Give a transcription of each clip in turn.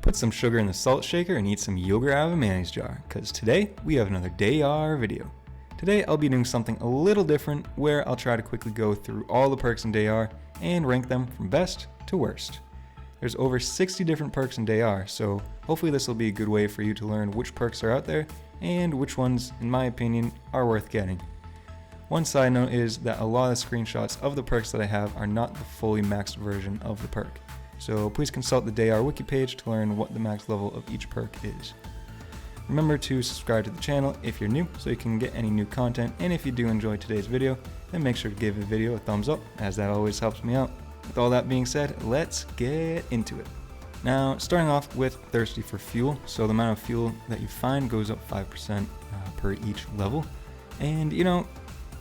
Put some sugar in the salt shaker and eat some yogurt out of a mayonnaise jar, because today we have another DAR video. Today I'll be doing something a little different where I'll try to quickly go through all the perks in DAR and rank them from best to worst. There's over 60 different perks in DAR, so hopefully this will be a good way for you to learn which perks are out there and which ones, in my opinion, are worth getting. One side note is that a lot of the screenshots of the perks that I have are not the fully maxed version of the perk. So please consult the DAR wiki page to learn what the max level of each perk is. Remember to subscribe to the channel if you're new so you can get any new content, and if you do enjoy today's video, then make sure to give the video a thumbs up, as that always helps me out. With all that being said, let's get into it. Now, starting off with thirsty for fuel. So the amount of fuel that you find goes up 5% per each level. And you know,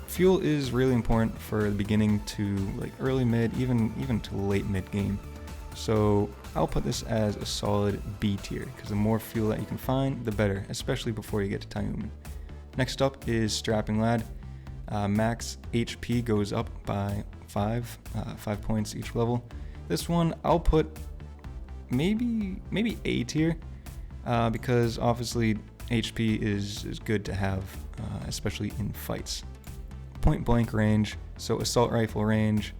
fuel is really important for the beginning to like early mid, even to late mid game. So I'll put this as a solid B tier, because the more fuel that you can find, the better, especially before you get to Tyumen. Next up is Strapping Lad. Max HP goes up by 5 points each level. This one I'll put maybe A tier, because obviously HP is good to have, especially in fights. Point blank range, so assault rifle range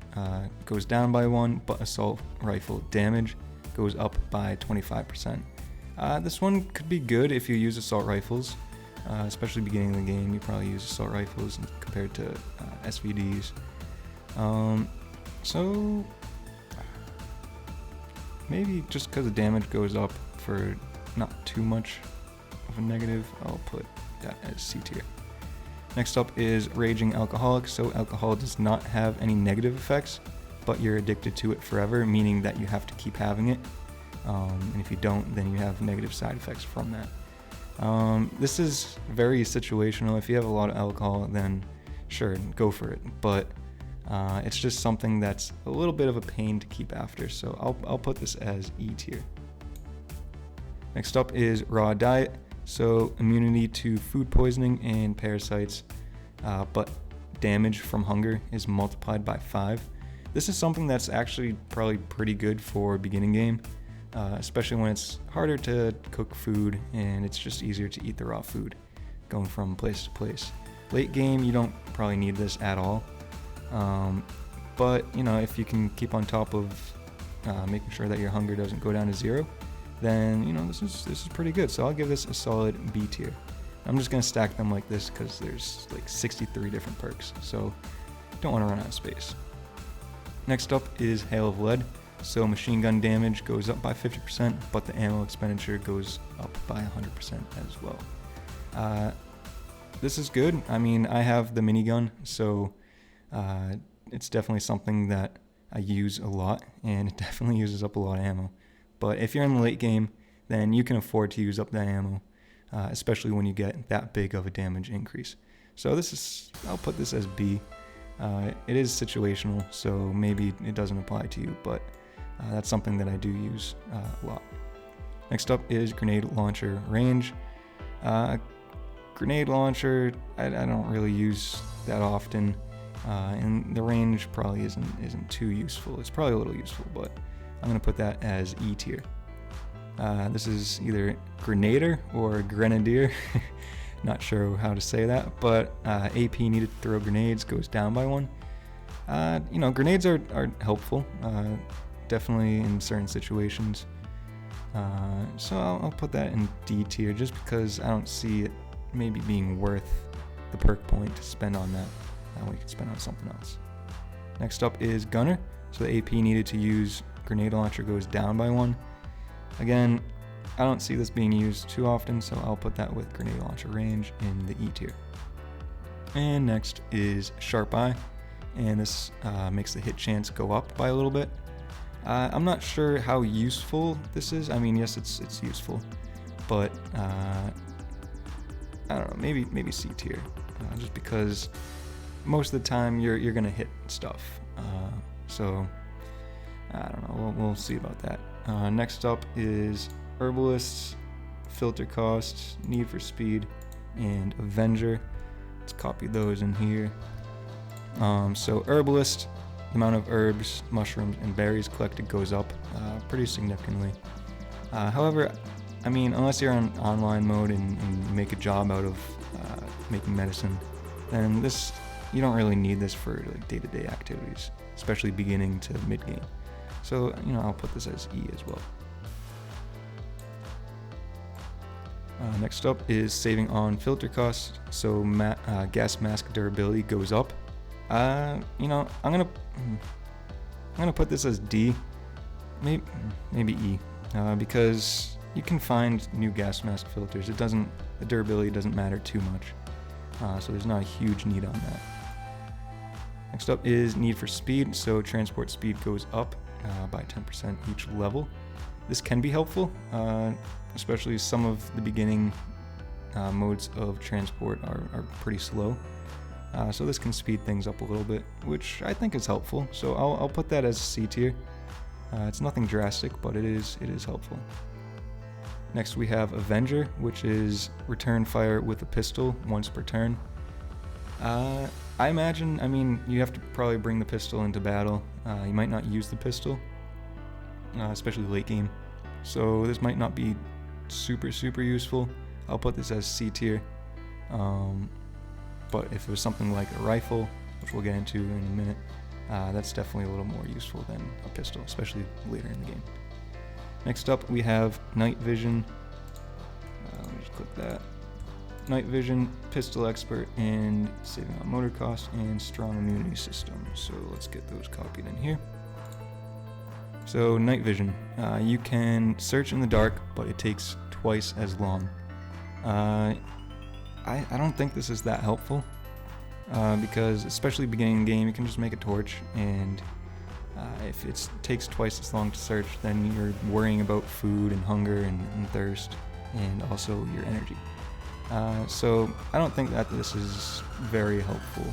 goes down by 1, but assault rifle damage goes up by 25%. This one could be good if you use assault rifles, especially beginning of the game. You probably use assault rifles compared to SVDs. So maybe just because the damage goes up for not too much of a negative, I'll put that as C tier. Next up is Raging Alcoholic. So alcohol does not have any negative effects, but you're addicted to it forever, meaning that you have to keep having it. And if you don't, then you have negative side effects from that. This is very situational. If you have a lot of alcohol, then sure, go for it. But it's just something that's a little bit of a pain to keep after. So I'll put this as E tier. Next up is Raw Diet. So immunity to food poisoning and parasites, but damage from hunger is multiplied by 5. This is something that's actually probably pretty good for beginning game, especially when it's harder to cook food and it's just easier to eat the raw food going from place to place. Late game, you don't probably need this at all, but you know, if you can keep on top of making sure that your hunger doesn't go down to 0, then you know this is pretty good. So I'll give this a solid B tier. I'm just gonna stack them like this because there's like 63 different perks, so don't want to run out of space. Next up is Hail of Lead. So machine gun damage goes up by 50%, but the ammo expenditure goes up by 100% as well. This is good. I mean, I have the minigun, so it's definitely something that I use a lot, and it definitely uses up a lot of ammo. But if you're in the late game, then you can afford to use up that ammo, especially when you get that big of a damage increase. So I'll put this as B. It is situational, so maybe it doesn't apply to you, but that's something that I do use a lot. Next up is Grenade Launcher Range. Grenade Launcher, I don't really use that often, and the range probably isn't too useful. It's probably a little useful, but I'm going to put that as E tier. This is either Grenader or Grenadier. Not sure how to say that, but AP needed to throw grenades goes down by 1. You know, grenades are helpful, definitely in certain situations. So I'll put that in D tier just because I don't see it maybe being worth the perk point to spend on that. We could spend on something else. Next up is Gunner. So the AP needed to use Grenade Launcher goes down by 1. Again, I don't see this being used too often, so I'll put that with Grenade Launcher Range in the E tier. And next is Sharp Eye, and this makes the hit chance go up by a little bit. I'm not sure how useful this is. I mean, yes, it's useful, but I don't know, maybe C tier, just because most of the time you're gonna hit stuff. So I don't know, we'll see about that. Next up is Herbalist, Filter Cost, Need for Speed, and Avenger. Let's copy those in here. So Herbalist, the amount of herbs, mushrooms, and berries collected goes up pretty significantly. However, I mean, unless you're on online mode and you make a job out of making medicine, then you don't really need this for like day-to-day activities, especially beginning to mid-game. So, I'll put this as E as well. Next up is saving on filter costs. So gas mask durability goes up. I'm gonna put this as D, maybe E, because you can find new gas mask filters. The durability doesn't matter too much, so there's not a huge need on that. Next up is need for speed. So transport speed goes up by 10% each level. This can be helpful, especially some of the beginning modes of transport are pretty slow. So this can speed things up a little bit, which I think is helpful. So I'll put that as C tier. It's nothing drastic, but it is helpful. Next we have Avenger, which is return fire with a pistol once per turn. I imagine, you have to probably bring the pistol into battle. You might not use the pistol, especially late game. So this might not be super useful. I'll put this as C tier. But if it was something like a rifle, which we'll get into in a minute, that's definitely a little more useful than a pistol, especially later in the game. Next up we have night vision. Let me just click that. Night vision, pistol expert, and saving on motor cost, and strong immunity system. So let's get those copied in here. So night vision, you can search in the dark, but it takes twice as long. I don't think this is that helpful, because especially beginning the game, you can just make a torch, and if it takes twice as long to search, then you're worrying about food and hunger and thirst, and also your energy. So I don't think that this is very helpful.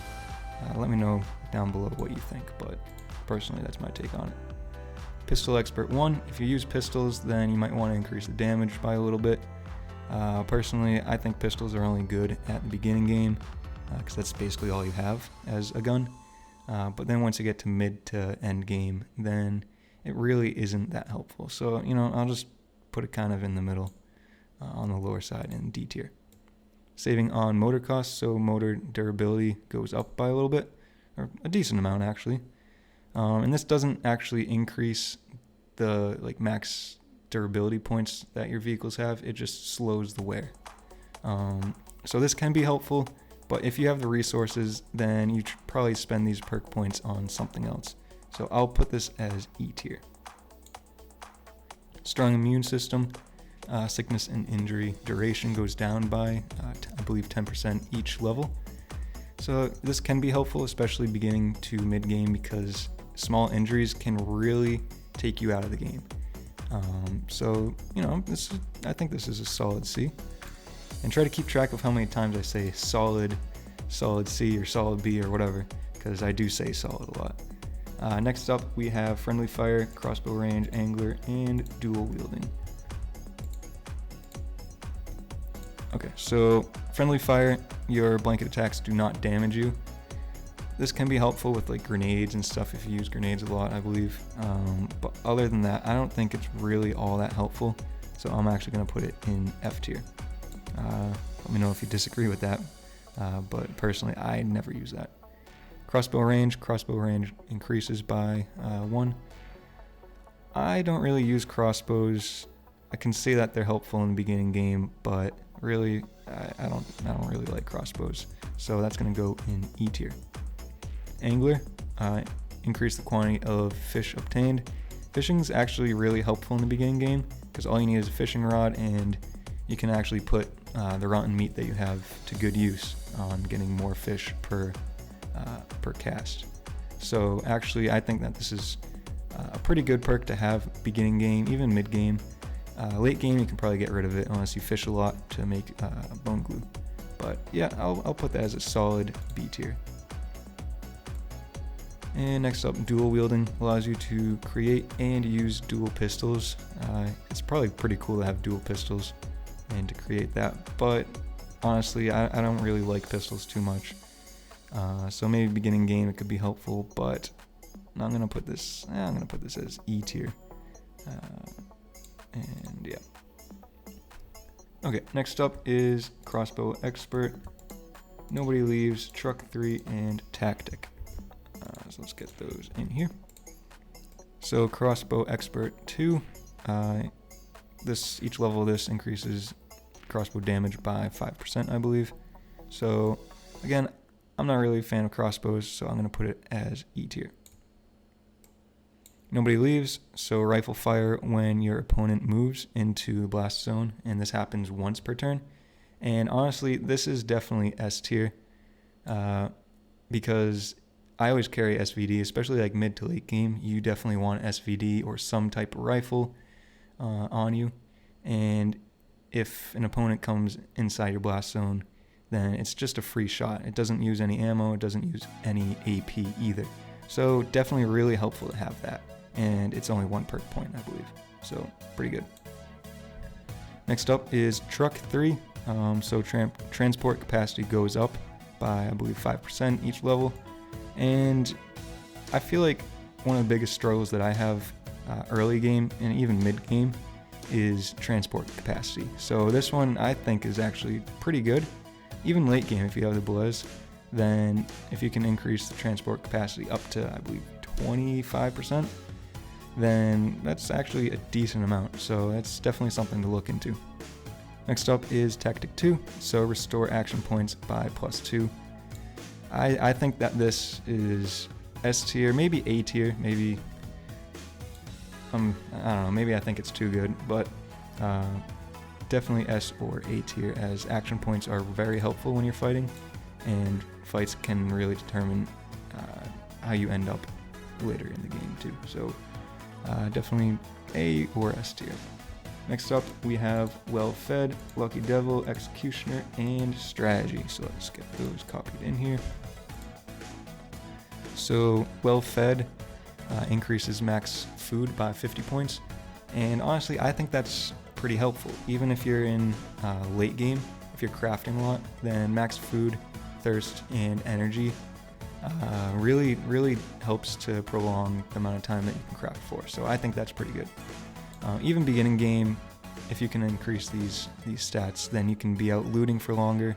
Let me know down below what you think, but personally that's my take on it. Pistol Expert 1, if you use pistols, then you might want to increase the damage by a little bit. Personally, I think pistols are only good at the beginning game, because that's basically all you have as a gun. But then once you get to mid to end game, then it really isn't that helpful. So, I'll just put it kind of in the middle, on the lower side in D tier. Saving on motor costs, so motor durability goes up by a little bit, or a decent amount actually. And this doesn't actually increase the max durability points that your vehicles have, it just slows the wear. So this can be helpful, but if you have the resources, then you should probably spend these perk points on something else. So I'll put this as E tier. Strong immune system, sickness and injury duration goes down by, I believe 10% each level. So this can be helpful, especially beginning to mid game, because small injuries can really take you out of the game. So, I think this is a solid C. And try to keep track of how many times I say solid C or solid B or whatever, because I do say solid a lot. Next up, we have friendly fire, crossbow range, angler, and dual wielding. Okay, so friendly fire, your blanket attacks do not damage you. This can be helpful with grenades and stuff if you use grenades a lot, I believe. But other than that, I don't think it's really all that helpful. So I'm actually going to put it in F tier. Let me know if you disagree with that. But personally, I never use that. Crossbow range increases by 1. I don't really use crossbows. I can say that they're helpful in the beginning game, but really, I don't really like crossbows. So that's going to go in E tier. Angler, increase the quantity of fish obtained. Fishing is actually really helpful in the beginning game, because all you need is a fishing rod, and you can actually put the rotten meat that you have to good use on getting more fish per cast. So actually, I think that this is a pretty good perk to have beginning game, even mid game. Late game, you can probably get rid of it unless you fish a lot to make bone glue. But yeah, I'll put that as a solid B tier. And next up, dual wielding allows you to create and use dual pistols. It's probably pretty cool to have dual pistols and to create that, but honestly, I don't really like pistols too much. So maybe beginning game it could be helpful, but I'm gonna put this as E tier. And yeah. Okay, next up is Crossbow Expert, Nobody Leaves, Truck 3, and Tactic. So let's get those in here. So Crossbow Expert 2, each level of this increases crossbow damage by 5%, I believe. So again, I'm not really a fan of crossbows, so I'm going to put it as E tier. Nobody Leaves, so rifle fire when your opponent moves into the blast zone, and this happens once per turn. And honestly, this is definitely S tier, because I always carry SVD, especially like mid to late game. You definitely want SVD or some type of rifle on you, and if an opponent comes inside your blast zone, then it's just a free shot. It doesn't use any ammo, it doesn't use any AP either. So definitely really helpful to have that. And it's only 1 perk point, I believe. So pretty good. Next up is Truck 3. So transport capacity goes up by, I believe, 5% each level. And I feel like one of the biggest struggles that I have early game and even mid game is transport capacity. So this one I think is actually pretty good. Even late game, if you have the Blaze, then if you can increase the transport capacity up to, I believe, 25%, then that's actually a decent amount. So that's definitely something to look into. Next up is Tactic 2, so restore action points by +2. I think that this is S tier, maybe A tier, maybe, I don't know, maybe I think it's too good, but definitely S or A tier, as action points are very helpful when you're fighting, and fights can really determine how you end up later in the game too. So definitely A or S tier. Next up, we have Wellfed, Lucky Devil, Executioner, and Strategy. So let's get those copied in here. So Wellfed increases max food by 50 points. And honestly, I think that's pretty helpful. Even if you're in late game, if you're crafting a lot, then max food, thirst, and energy really helps to prolong the amount of time that you can craft for. So I think that's pretty good. Even beginning game, if you can increase these stats, then you can be out looting for longer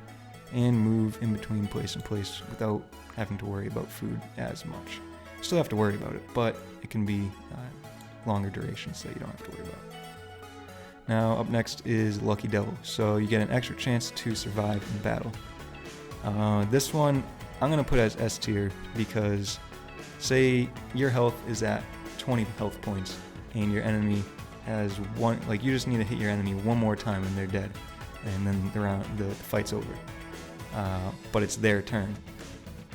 and move in between place and place without having to worry about food as much. Still have to worry about it, but it can be longer durations that you don't have to worry about. Now up next is Lucky Devil, so you get an extra chance to survive in battle. This one I'm going to put as S tier because say your health is at 20 health points and your enemy has one, like you just need to hit your enemy one more time and they're dead, and then the fight's over. But it's their turn,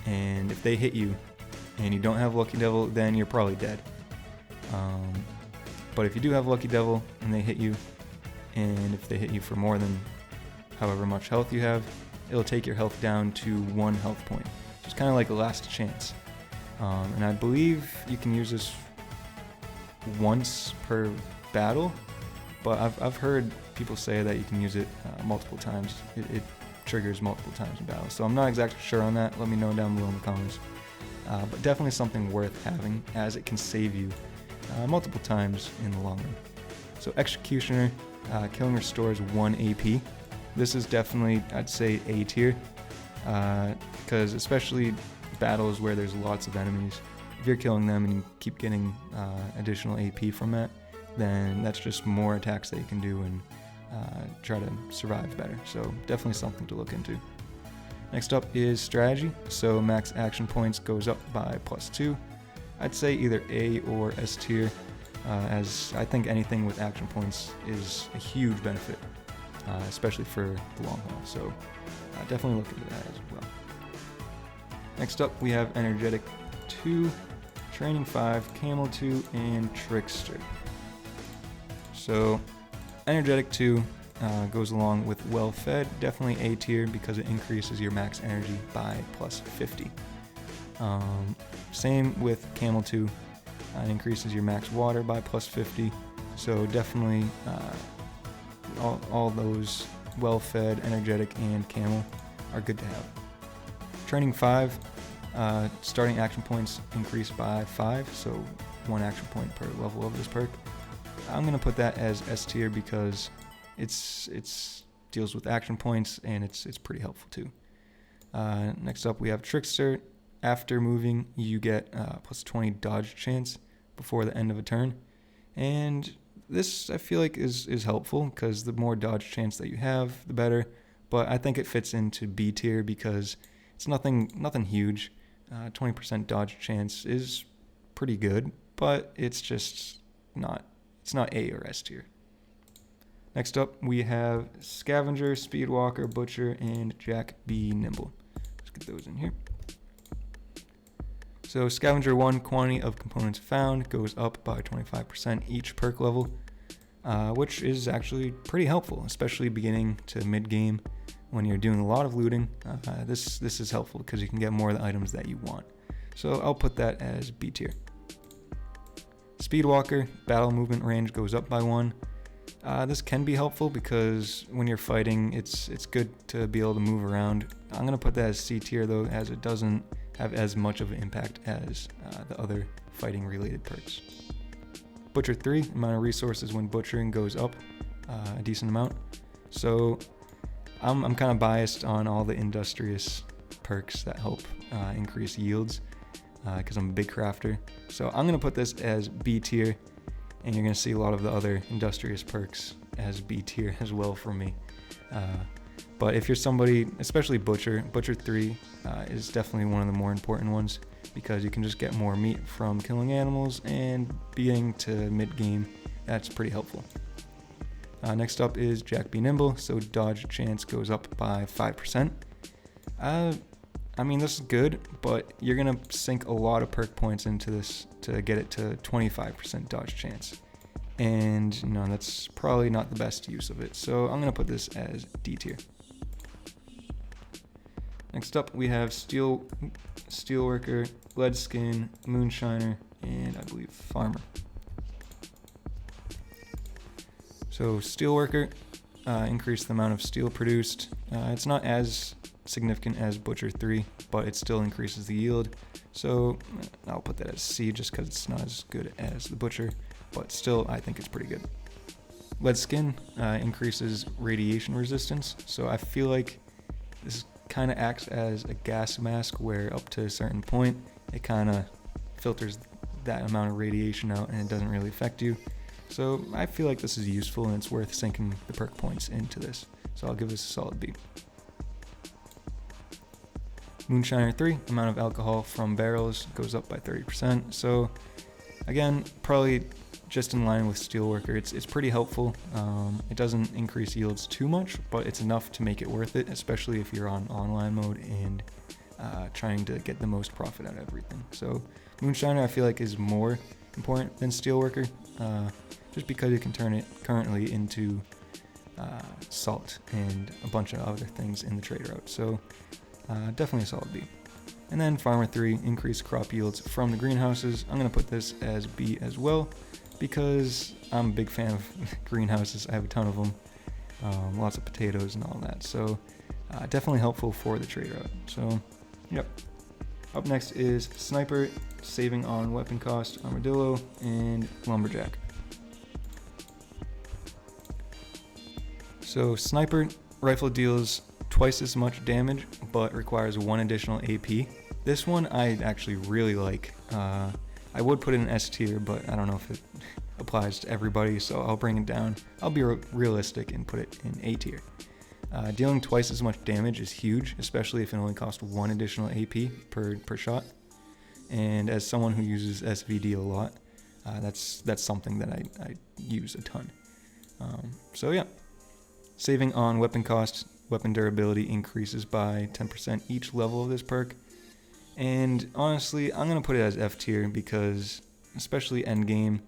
and if they hit you and you don't have Lucky Devil, then you're probably dead. But if you do have Lucky Devil and they hit you, and if they hit you for more than however much health you have, it'll take your health down to 1 health point. It's kind of like a last chance. And I believe you can use this once per battle, but I've heard people say that you can use it multiple times. It triggers multiple times in battle, so I'm not exactly sure on that. Let me know down below in the comments. But definitely something worth having, as it can save you multiple times in the long run. So Executioner, killing restores 1 AP. This is definitely, I'd say, A tier, because especially battles where there's lots of enemies, if you're killing them and you keep getting additional AP from that, then that's just more attacks that you can do and try to survive better. So definitely something to look into. Next up is Strategy. So max action points goes up by +2. I'd say either A or S tier, as I think anything with action points is a huge benefit, especially for the long haul. So definitely look into that as well. Next up, we have Energetic 2, Training 5, Camel 2, and Trickster. So Energetic 2 goes along with Well-Fed, definitely A tier because it increases your max energy by +50. Same with Camel 2, it increases your max water by +50. So definitely all those Well-Fed, Energetic, and Camel are good to have. Training 5, starting action points increase by 5, so 1 action point per level of this perk. I'm gonna put that as S tier because it's deals with action points and it's pretty helpful too. Next up we have Trickster. After moving, you get plus 20 dodge chance before the end of a turn, and this I feel like is helpful because the more dodge chance that you have, the better. But I think it fits into B tier because it's nothing huge. 20% dodge chance is pretty good, but it's just not A or S tier. Next up we have Scavenger, Speedwalker, Butcher, and Jack B. Nimble. Let's get those in here. So Scavenger 1, quantity of components found goes up by 25% each perk level, which is actually pretty helpful, especially beginning to mid-game when you're doing a lot of looting. This is helpful because you can get more of the items that you want. So I'll put that as B tier. Speedwalker, battle movement range goes up by 1. This can be helpful because when you're fighting, it's good to be able to move around. I'm going to put that as C tier though, as it doesn't have as much of an impact as the other fighting related perks. Butcher 3, amount of resources when butchering goes up a decent amount. So I'm kind of biased on all the industrious perks that help increase yields because I'm a big crafter. So I'm going to put this as B tier, and you're going to see a lot of the other industrious perks as B tier as well from me. But if you're somebody, especially Butcher 3 is definitely one of the more important ones because you can just get more meat from killing animals, and being to mid-game, that's pretty helpful. Next up is Jack B. Nimble, so dodge chance goes up by 5%. I mean, this is good, but you're going to sink a lot of perk points into this to get it to 25% dodge chance. And no, that's probably not the best use of it, so I'm going to put this as D tier. Next up, we have Steelworker, Lead Skin, Moonshiner, and I believe Farmer. So Steelworker, increase the amount of steel produced. It's not as significant as Butcher 3, but it still increases the yield. So I'll put that as C just because it's not as good as the Butcher, but still I think it's pretty good. Lead Skin increases radiation resistance, so I feel like this kind of acts as a gas mask where up to a certain point it kind of filters that amount of radiation out and it doesn't really affect you. So I feel like this is useful and it's worth sinking the perk points into this. So I'll give this a solid B. Moonshiner 3, amount of alcohol from barrels goes up by 30%. So again, probably just in line with Steelworker. It's pretty helpful. It doesn't increase yields too much, but it's enough to make it worth it, especially if you're on online mode and trying to get the most profit out of everything. So Moonshiner I feel like is more important than Steelworker, just because you can turn it currently into salt and a bunch of other things in the trade route. So definitely a solid B. And then Farmer 3, increased crop yields from the greenhouses. I'm going to put this as B as well because I'm a big fan of greenhouses. I have a ton of them, lots of potatoes and all that. So definitely helpful for the trade route. So yep. Up next is Sniper, saving on weapon cost, Armadillo, and Lumberjack. So Sniper rifle deals twice as much damage, but requires 1 additional AP. This one I actually really like. I would put it in S tier, but I don't know if it applies to everybody, so I'll bring it down. I'll be realistic and put it in A tier. Dealing twice as much damage is huge, especially if it only costs 1 additional AP per shot. And as someone who uses SVD a lot, that's something that I use a ton. So yeah, saving on weapon cost, weapon durability increases by 10% each level of this perk. And honestly, I'm going to put it as F tier because, especially endgame,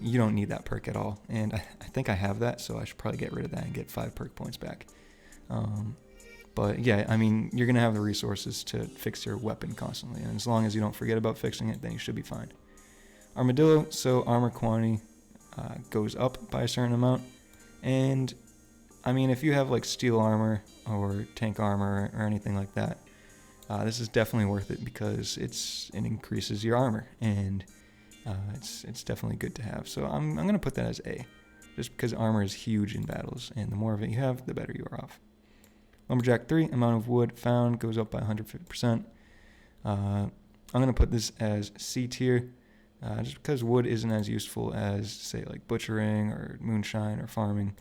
you don't need that perk at all. And I think I have that, so I should probably get rid of that and get 5 perk points back. But yeah, I mean, you're going to have the resources to fix your weapon constantly. And as long as you don't forget about fixing it, then you should be fine. Armadillo, so armor quantity goes up by a certain amount. And I mean, if you have like steel armor or tank armor or anything like that, this is definitely worth it because it increases your armor. And it's definitely good to have. So I'm going to put that as A, just because armor is huge in battles, and the more of it you have, the better you are off. Lumberjack 3, amount of wood found goes up by 150%. I'm going to put this as C tier, just because wood isn't as useful as, say, like butchering or moonshine or farming.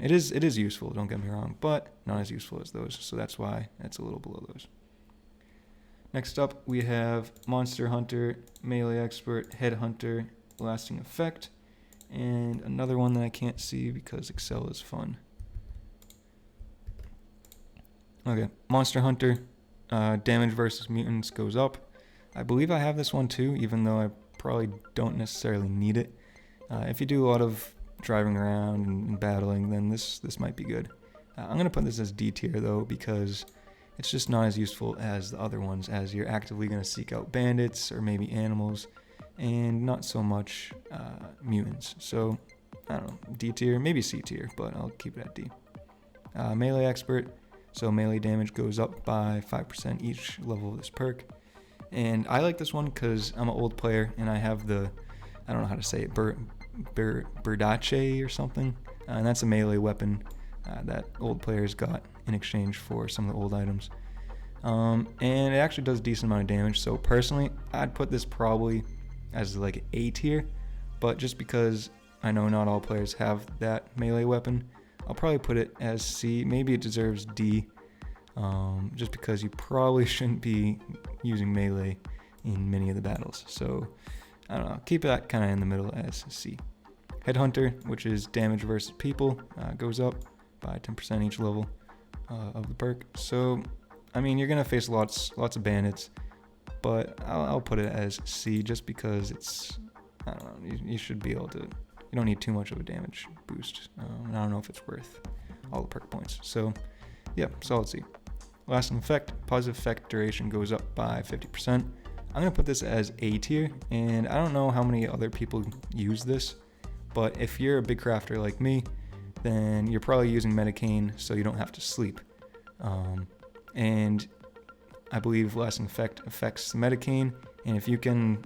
It is useful, don't get me wrong, but not as useful as those, so that's why it's a little below those. Next up, we have Monster Hunter, Melee Expert, Headhunter, Lasting Effect, and another one that I can't see because Excel is fun. Okay, Monster Hunter, damage versus mutants goes up. I believe I have this one too, even though I probably don't necessarily need it. If you do a lot of driving around and battling, then this might be good. I'm going to put this as D tier though, because it's just not as useful as the other ones, as you're actively going to seek out bandits or maybe animals, and not so much mutants. So, I don't know, D tier, maybe C tier, but I'll keep it at D. Melee Expert, so melee damage goes up by 5% each level of this perk. And I like this one because I'm an old player and I have the, I don't know how to say it, Berdache or something. And that's a melee weapon that old players got in exchange for some of the old items. And it actually does a decent amount of damage. So personally, I'd put this probably as like A tier. But just because I know not all players have that melee weapon, I'll probably put it as C. Maybe it deserves D. Just because you probably shouldn't be using melee in many of the battles. So, I don't know, keep that kind of in the middle as C. Headhunter, which is damage versus people, goes up by 10% each level of the perk. So, I mean, you're going to face lots of bandits, but I'll put it as C just because it's, I don't know, you should be able to, you don't need too much of a damage boost. And I don't know if it's worth all the perk points. So, yeah, solid C. Lasting Effect, positive effect duration goes up by 50%. I'm going to put this as A tier, and I don't know how many other people use this, but if you're a big crafter like me, then you're probably using Metacane so you don't have to sleep. And I believe Lasting Effect affects the Metacane, and if you can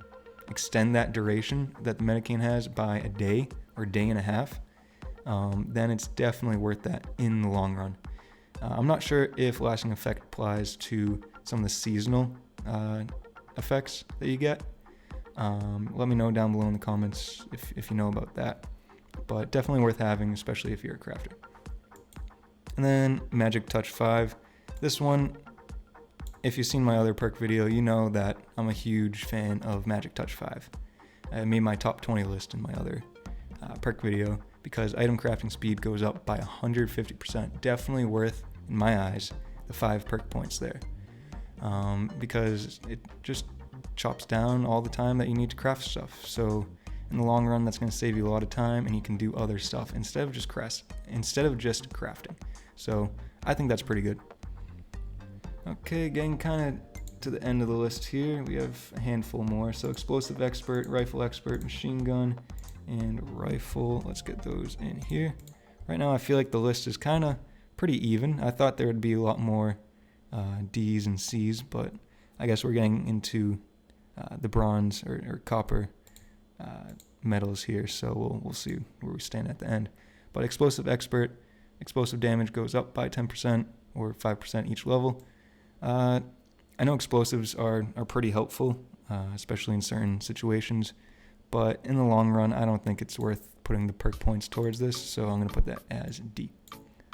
extend that duration that the Metacane has by a day or day and a half, then it's definitely worth that in the long run. I'm not sure if Lasting Effect applies to some of the seasonal effects that you get. Let me know down below in the comments if you know about that. But definitely worth having, especially if you're a crafter. And then Magic Touch 5. This one, if you've seen my other perk video, you know that I'm a huge fan of Magic Touch 5. I made my top 20 list in my other perk video because item crafting speed goes up by 150%. Definitely worth, in my eyes, the 5 perk points there. Because it just chops down all the time that you need to craft stuff. So in the long run, that's going to save you a lot of time, and you can do other stuff instead of just crafting. So I think that's pretty good. Okay, getting kind of to the end of the list here, we have a handful more. So Explosive Expert, Rifle Expert, Machine Gun, and Rifle. Let's get those in here. Right now, I feel like the list is kind of pretty even. I thought there would be a lot more D's and C's, but I guess we're getting into the bronze or copper metals here, so we'll see where we stand at the end. But Explosive Expert, explosive damage goes up by 10% or 5% each level. I know explosives are pretty helpful, especially in certain situations, but in the long run, I don't think it's worth putting the perk points towards this, so I'm going to put that as D.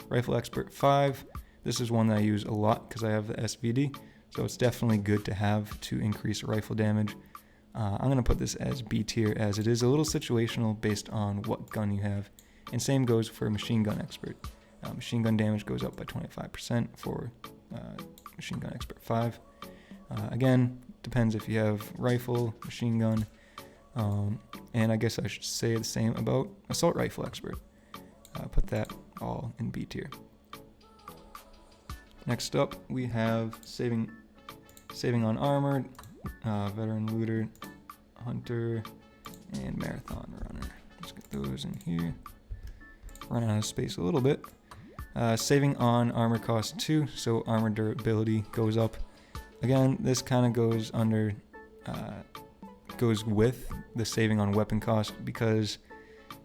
Rifle Expert 5. This is one that I use a lot because I have the SVD, so it's definitely good to have to increase rifle damage. I'm going to put this as B tier, as it is a little situational based on what gun you have. And same goes for Machine Gun Expert. Machine gun damage goes up by 25% for Machine Gun Expert 5. Again, depends if you have rifle, machine gun, and I guess I should say the same about Assault Rifle Expert. Put that all in B tier. Next up, we have saving on armor, veteran looter, hunter, and marathon runner. Let's get those in here. Run out of space a little bit. Saving on armor cost 2, so armor durability goes up. Again, this kind of goes under goes with the saving on weapon cost, because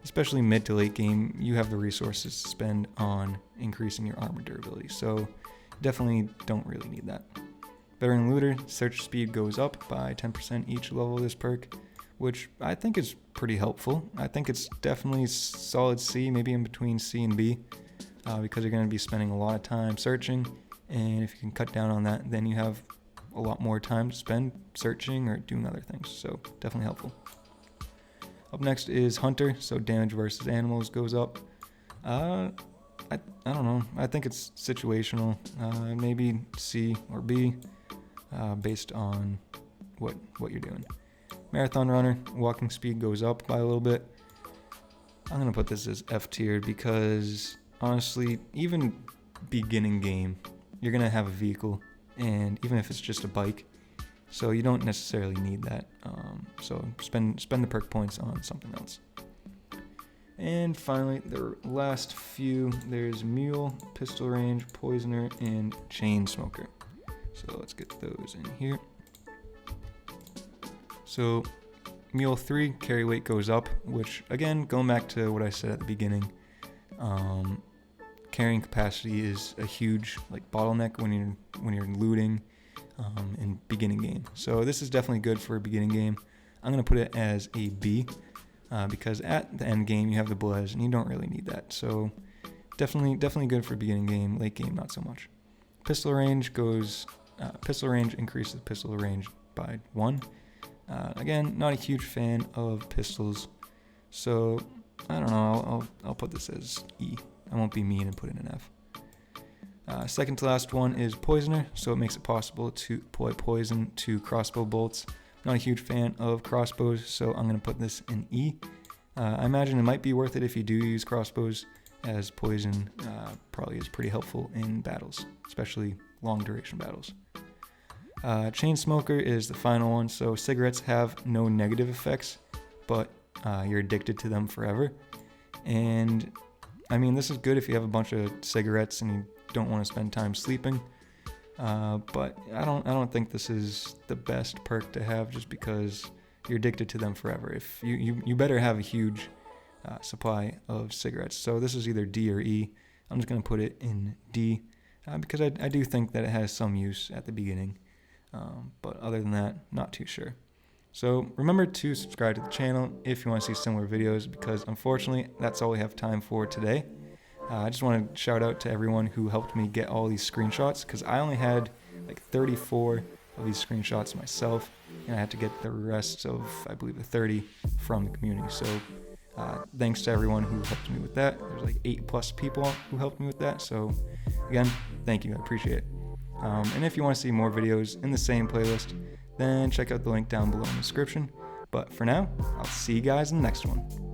especially mid to late game, you have the resources to spend on increasing your armor durability. So definitely don't really need that. Veteran Looter, search speed goes up by 10% each level of this perk, which I think is pretty helpful. I think it's definitely solid C, maybe in between C and B, because you're going to be spending a lot of time searching, and if you can cut down on that, then you have a lot more time to spend searching or doing other things, so definitely helpful. Up next is Hunter, so damage versus animals goes up. I don't know, I think it's situational, maybe C or B, based on what you're doing. Marathon Runner, walking speed goes up by a little bit. I'm going to put this as F tier because honestly, even beginning game, you're going to have a vehicle, and even if it's just a bike, so you don't necessarily need that. So spend the perk points on something else. And finally, the last few, there's Mule, Pistol Range, Poisoner, and Chain Smoker. So let's get those in here. So Mule 3, carry weight goes up, which again, going back to what I said at the beginning, carrying capacity is a huge bottleneck when you're looting in beginning game. So this is definitely good for a beginning game. I'm gonna put it as a B because at the end game you have the Blaze and you don't really need that. So definitely good for beginning game. Late game, not so much. Pistol range goes. Pistol range increases pistol range by 1. Again, not a huge fan of pistols, so I don't know. I'll put this as E. I won't be mean and put it in F. Second to last one is Poisoner, so it makes it possible to apply poison to crossbow bolts. Not a huge fan of crossbows, so I'm going to put this in E. I imagine it might be worth it if you do use crossbows, as poison probably is pretty helpful in battles, especially long duration battles. Chain Smoker is the final one, so cigarettes have no negative effects, but you're addicted to them forever. And I mean, this is good if you have a bunch of cigarettes and you don't want to spend time sleeping, but I don't think this is the best perk to have, just because you're addicted to them forever. If you better have a huge supply of cigarettes. So this is either D or E. I'm just going to put it in D because I do think that it has some use at the beginning. But other than that, not too sure. So remember to subscribe to the channel if you want to see similar videos, because unfortunately that's all we have time for today. I just want to shout out to everyone who helped me get all these screenshots, because I only had 34 of these screenshots myself, and I had to get the rest of, I believe, the 30 from the community. So thanks to everyone who helped me with that. There's 8+ people who helped me with that. So again, thank you. I appreciate it. And if you want to see more videos in the same playlist, then check out the link down below in the description. But for now, I'll see you guys in the next one.